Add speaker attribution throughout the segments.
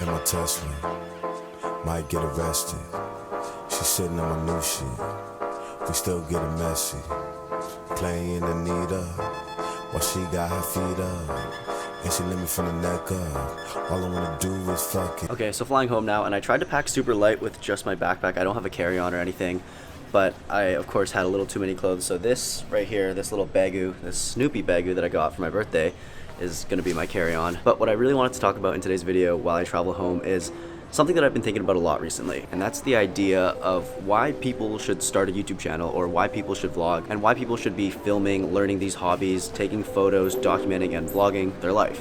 Speaker 1: in my Tesla, might get arrested. She sitting on my new shit, we still getting messy. Playing Anita, while she got her feet up, and she let me from the neck up. All I wanna do is fuck it.
Speaker 2: Okay, so flying home now, and I tried to pack super light with just my backpack. I don't have a carry-on or anything, but I, of course, had a little too many clothes. So this right here, this little bagoo, this Snoopy bagoo that I got for my birthday is gonna be my carry-on. But what I really wanted to talk about in today's video while I travel home is something that I've been thinking about a lot recently, and that's the idea of why people should start a YouTube channel, or why people should vlog, and why people should be filming, learning these hobbies, taking photos, documenting, and vlogging their life.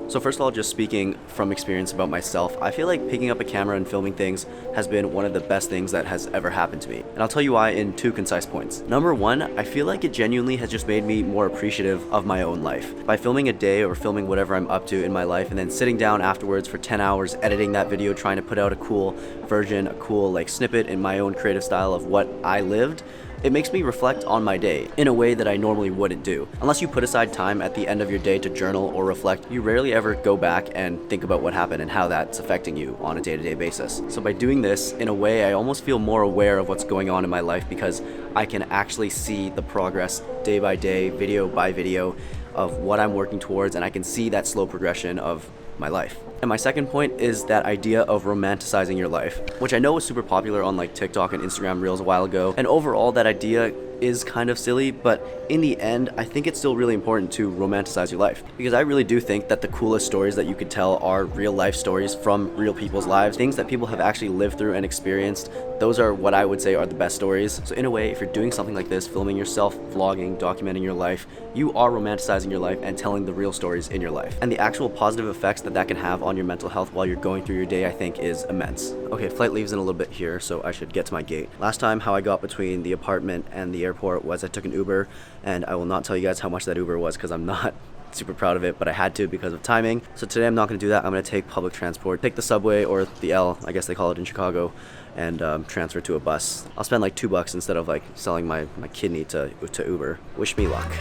Speaker 2: So first of all, just speaking from experience about myself, I feel like picking up a camera and filming things has been one of the best things that has ever happened to me. And I'll tell you why in 2 concise points. Number 1, I feel like it genuinely has just made me more appreciative of my own life. By filming a day or filming whatever I'm up to in my life and then sitting down afterwards for 10 hours editing that video, trying to put out a cool version, a cool like snippet in my own creative style of what I lived, it makes me reflect on my day in a way that I normally wouldn't do. Unless you put aside time at the end of your day to journal or reflect, you rarely ever go back and think about what happened and how that's affecting you on a day-to-day basis. So by doing this, in a way, I almost feel more aware of what's going on in my life because I can actually see the progress day by day, video by video of what I'm working towards, and I can see that slow progression of my life. And my second point is that idea of romanticizing your life, which I know was super popular on like TikTok and Instagram Reels a while ago. And overall, that idea is kind of silly, but in the end, I think it's still really important to romanticize your life, because I really do think that the coolest stories that you could tell are real life stories from real people's lives, things that people have actually lived through and experienced. Those are what I would say are the best stories. So in a way, if you're doing something like this, filming yourself, vlogging, documenting your life, you are romanticizing your life and telling the real stories in your life. And the actual positive effects that that can have on your mental health while you're going through your day, I think is immense. Okay, flight leaves in a little bit here, so I should get to my gate. Last time, how I got between the apartment and the airport was I took an Uber, and I will not tell you guys how much that Uber was because I'm not super proud of it, but I had to because of timing. So today I'm not going to do that. I'm going to take public transport, take the subway or the L, I guess they call it in Chicago, and transfer to a bus. I'll spend like $2 instead of like selling my kidney to Uber. Wish me luck.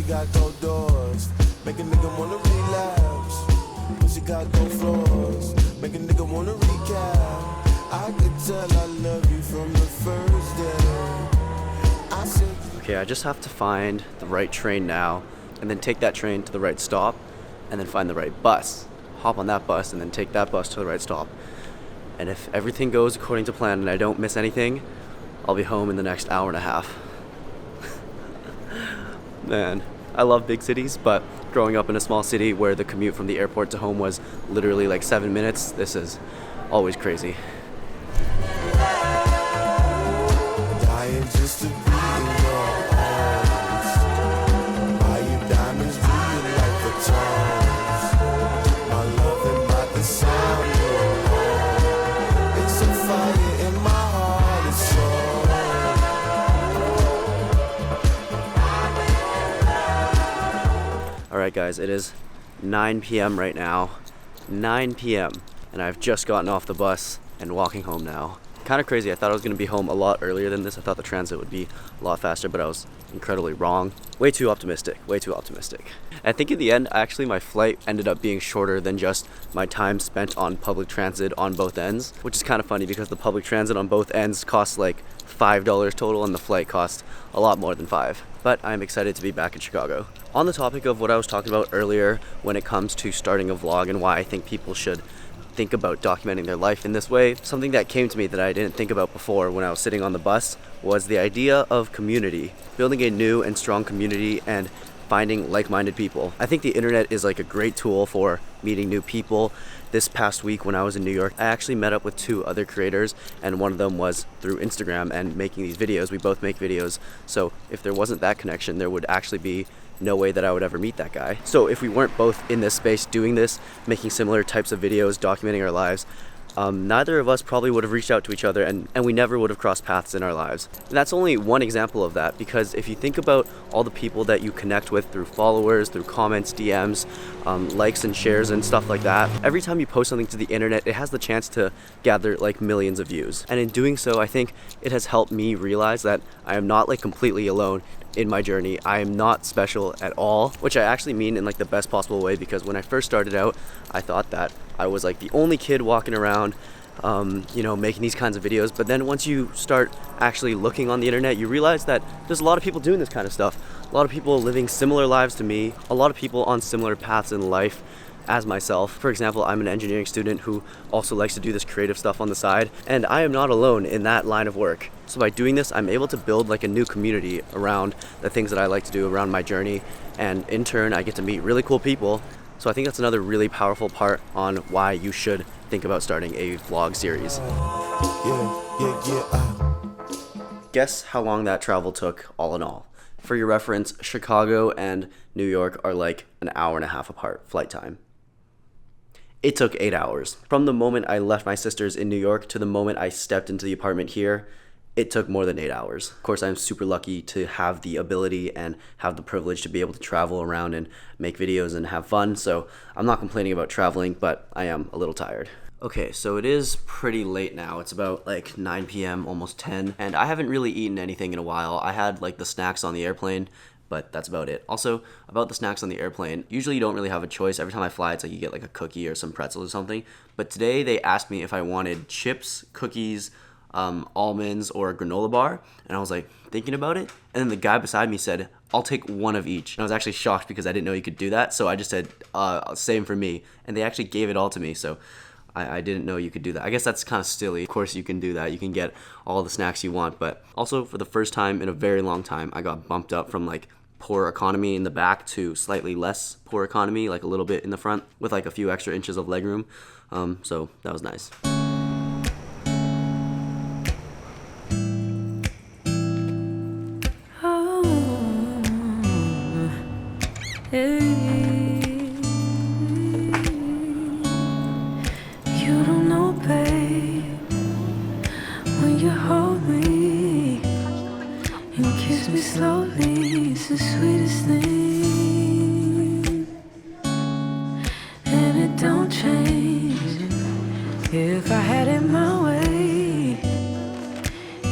Speaker 1: Got gold doors, make a nigga wanna relapse. Pussy got gold floors, make a nigga wanna recap. I could tell I love you from the first day. I said,
Speaker 2: okay, I just have to find the right train now, and then take that train to the right stop, and then find the right bus. Hop on that bus, and then take that bus to the right stop. And if everything goes according to plan and I don't miss anything, I'll be home in the next hour and a half. Man, I love big cities, but growing up in a small city where the commute from the airport to home was literally like 7 minutes, this is always crazy.
Speaker 1: dying just to be in your arms. Buy you diamonds, do you like the charms? My love and not the sound of your heart. It's a fire in my heart, it's sure.
Speaker 2: Alright guys, it is 9 p.m. right now. 9 p.m. and I've just gotten off the bus and walking home now. Kind of crazy. I thought I was going to be home a lot earlier than this. I thought the transit would be a lot faster, but I was incredibly wrong. Way too optimistic. Way too optimistic. I think in the end, actually, my flight ended up being shorter than just my time spent on public transit on both ends, which is kind of funny because the public transit on both ends costs like $5 total and the flight costs a lot more than $5. But I'm excited to be back in Chicago. On the topic of what I was talking about earlier when it comes to starting a vlog and why I think people should think about documenting their life in this way, something that came to me that I didn't think about before when I was sitting on the bus was the idea of community. Building a new and strong community and finding like-minded people. I think the internet is like a great tool for meeting new people. This past week when I was in New York, I actually met up with 2 other creators, and one of them was through Instagram and making these videos. We both make videos, so if there wasn't that connection, there would actually be no way that I would ever meet that guy. So if we weren't both in this space doing this, making similar types of videos, documenting our lives, neither of us probably would have reached out to each other, and we never would have crossed paths in our lives. And that's only one example of that, because if you think about all the people that you connect with through followers, through comments, DMs, likes and shares and stuff like that, every time you post something to the internet, it has the chance to gather like millions of views. And in doing so, I think it has helped me realize that I am not like completely alone in my journey. I am not special at all, which I actually mean in like the best possible way, because when I first started out, I thought that I was like the only kid walking around, making these kinds of videos. But then once you start actually looking on the internet, you realize that there's a lot of people doing this kind of stuff. A lot of people living similar lives to me, a lot of people on similar paths in life as myself. For example, I'm an engineering student who also likes to do this creative stuff on the side, and I am not alone in that line of work. So by doing this, I'm able to build like a new community around the things that I like to do around my journey, and in turn, I get to meet really cool people. So I think that's another really powerful part on why you should think about starting a vlog series. Guess how long that travel took all in all. For your reference, Chicago and New York are like an hour and a half apart flight time. It took 8 hours. From the moment I left my sister's in New York to the moment I stepped into the apartment here, it took more than 8 hours. Of course, I'm super lucky to have the ability and have the privilege to be able to travel around and make videos and have fun, so I'm not complaining about traveling, but I am a little tired. Okay, so it is pretty late now. It's about like 9 p.m., almost 10, and I haven't really eaten anything in a while. I had like the snacks on the airplane, but that's about it. Also, about the snacks on the airplane, usually you don't really have a choice. Every time I fly, it's like you get like a cookie or some pretzels or something. But today they asked me if I wanted chips, cookies, almonds, or a granola bar, and I was like thinking about it, and then the guy beside me said, I'll take one of each. And I was actually shocked because I didn't know you could do that, so I just said, same for me, and they actually gave it all to me, so I didn't know you could do that. I guess that's kind of silly. Of course you can do that. You can get all the snacks you want, but also for the first time in a very long time, I got bumped up from like poor economy in the back to slightly less poor economy, like a little bit in the front with like a few extra inches of legroom. So that was nice.
Speaker 3: You don't know, babe, when you hold me and kiss me slowly, it's the sweetest thing, and it don't change. If I had it my way,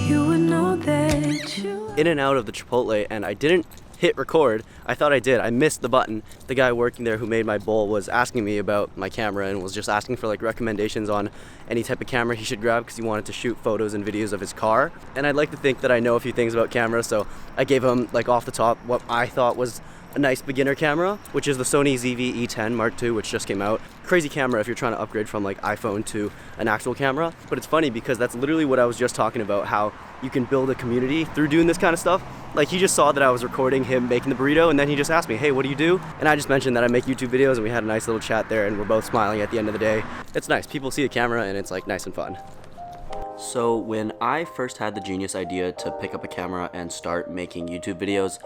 Speaker 3: you would know that you...
Speaker 2: In and out of the Chipotle, and I didn't hit record. I thought I did. I missed the button. The guy working there who made my bowl was asking me about my camera and was just asking for like recommendations on any type of camera he should grab because he wanted to shoot photos and videos of his car. And I'd like to think that I know a few things about cameras, so I gave him like off the top what I thought was a nice beginner camera, which is the Sony ZV-E10 Mark II, which just came out. Crazy camera if you're trying to upgrade from like iPhone to an actual camera. But it's funny because that's literally what I was just talking about, how you can build a community through doing this kind of stuff. Like he just saw that I was recording him making the burrito, and then he just asked me, hey, what do you do? And I just mentioned that I make YouTube videos, and we had a nice little chat there, and we're both smiling at the end of the day. It's nice. People see a camera and it's like nice and fun. So when I first had the genius idea to pick up a camera and start making YouTube videos,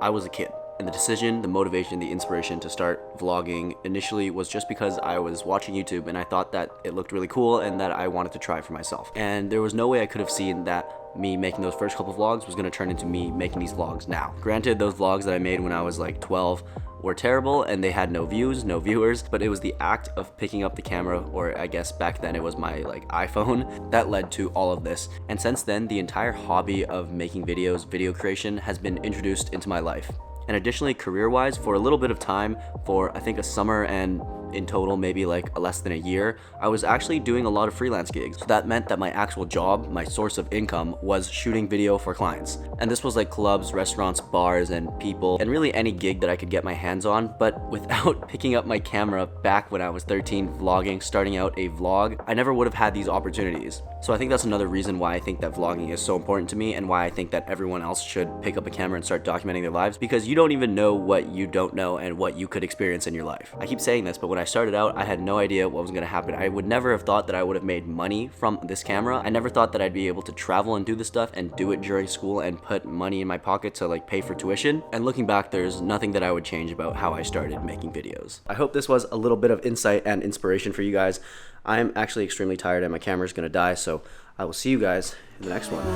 Speaker 2: I was a kid. And the decision, the motivation, the inspiration to start vlogging initially was just because I was watching YouTube and I thought that it looked really cool and that I wanted to try for myself. And there was no way I could have seen that me making those first couple vlogs was gonna turn into me making these vlogs now. Granted, those vlogs that I made when I was like 12 were terrible and they had no views, no viewers, but it was the act of picking up the camera, or I guess back then it was my like iPhone, that led to all of this. And since then, the entire hobby of making videos, video creation has been introduced into my life. And additionally, career-wise, for a little bit of time, for I think a summer and in total maybe like less than a year, I was actually doing a lot of freelance gigs. So that meant that my actual job, my source of income, was shooting video for clients. And this was like clubs, restaurants, bars, and people, and really any gig that I could get my hands on. But without picking up my camera back when I was 13, vlogging, starting out a vlog, I never would have had these opportunities. So I think that's another reason why I think that vlogging is so important to me, and why I think that everyone else should pick up a camera and start documenting their lives, because you don't even know what you don't know and what you could experience in your life. I keep saying this, but when I started out, I had no idea what was going to happen. I would never have thought that I would have made money from this camera. I never thought that I'd be able to travel and do this stuff and do it during school and put money in my pocket to like pay for tuition. And looking back, there's nothing that I would change about how I started making videos. I hope this was a little bit of insight and inspiration for you guys. I'm actually extremely tired and my camera's gonna die, so I will see you guys in the next one.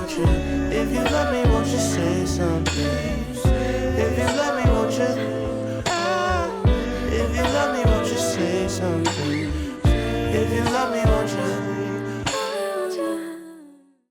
Speaker 1: If you love me, won't you say something? If you love me, won't you? If you love me, won't you say something? If you love me,